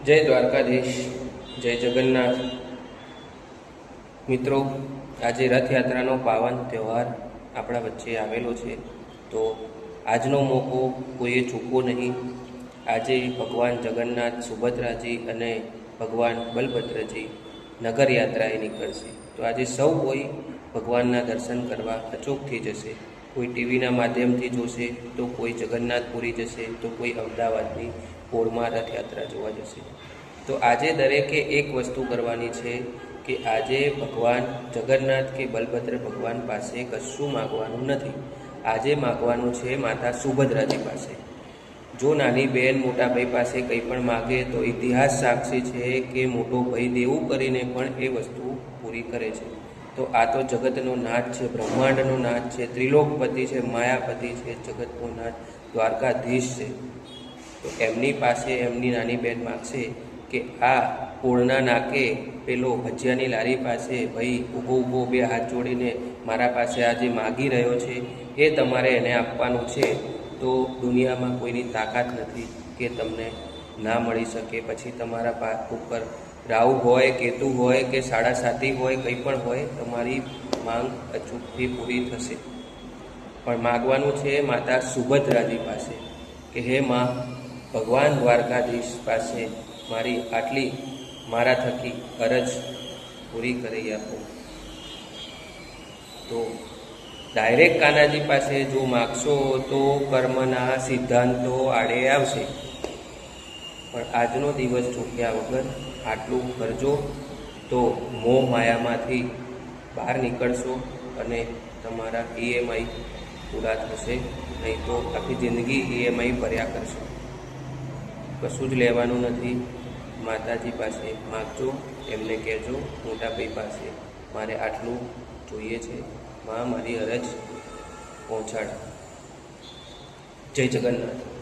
જય દ્વારકાધીશ, જય જગન્નાથ। મિત્રો, આજે રથયાત્રાનો પાવન તહેવાર આપણા વચ્ચે આવેલો છે, તો આજનો મોકો કોઈએ ચૂકવો નહીં। આજે ભગવાન જગન્નાથ, સુભદ્રાજી અને ભગવાન બલભદ્રજી નગર યાત્રાએ નીકળશે। તો આજે સૌ કોઈ ભગવાનના દર્શન કરવા અચૂકથી જશે। કોઈ ટીવીના માધ્યમથી જોશે, તો કોઈ જગન્નાથપુરી જશે, તો કોઈ અમદાવાદની પોળમાં રથયાત્રા જોવા જશે। તો આજે દરેકે એક વસ્તુ કરવાની છે કે આજે ભગવાન જગન્નાથ કે બલભદ્ર ભગવાન પાસે કશું માગવાનું નથી। આજે માગવાનું છે માતા સુભદ્રાજી પાસે। જો નાની બહેન મોટા ભાઈ પાસે કંઈ પણ માગે તો ઇતિહાસ સાક્ષી છે કે મોટો ભાઈ દેવું કરીને પણ એ વસ્તુ પૂરી કરે છે। તો આ તો જગતનો નાથ છે, બ્રહ્માંડનો નાથ છે, ત્રિલોકપતિ છે, માયાપતિ છે, જગતનો નાથ દ્વારકાધીશ છે। તો એમની પાસે એમની નાની બહેન માગશે કે આ પોળના નાકે પેલો ભજીયાની લારી પાસે ભાઈ ઊભો ઊભો બે હાથ જોડીને મારા પાસે આજે માગી રહ્યો છે, એ તમારે એને આપવાનું છે। તો દુનિયામાં કોઈની તાકાત નથી કે તમને ના મળી શકે। પછી તમારા પાક ઉપર રાહુ હોય, કેતુ હોય કે સાડા સાતી હોય, કંઈ પણ હોય, તમારી માંગ અચૂકથી પૂરી થશે। પણ માગવાનું છે માતા સુભદ્રાજી પાસે કે હે માં, ભગવાન દ્વારકાધીશ પાસે મારી આટલી મારા થકી અરજ પૂરી કરી આપો। તો ડાયરેક્ટ કાનાજી પાસે જો માગશો તો કર્મના સિદ્ધાંતો આડે આવશે। પણ આજનો દિવસ ચૂક્યા વગર આટલું કરજો તો મોહ માયામાંથી બહાર નીકળશો અને તમારા EMI પૂરા થશે। નહીં તો આખી જિંદગી EMI ભર્યા કરશો। કશું જ લેવાનું નથી। માતાજી પાસે માગજો, એમને કહેજો મોટા ભાઈ પાસે મારે આટલું જોઈએ છે, માં મારી અરજ પહોંચાડ। જય જગન્નાથ।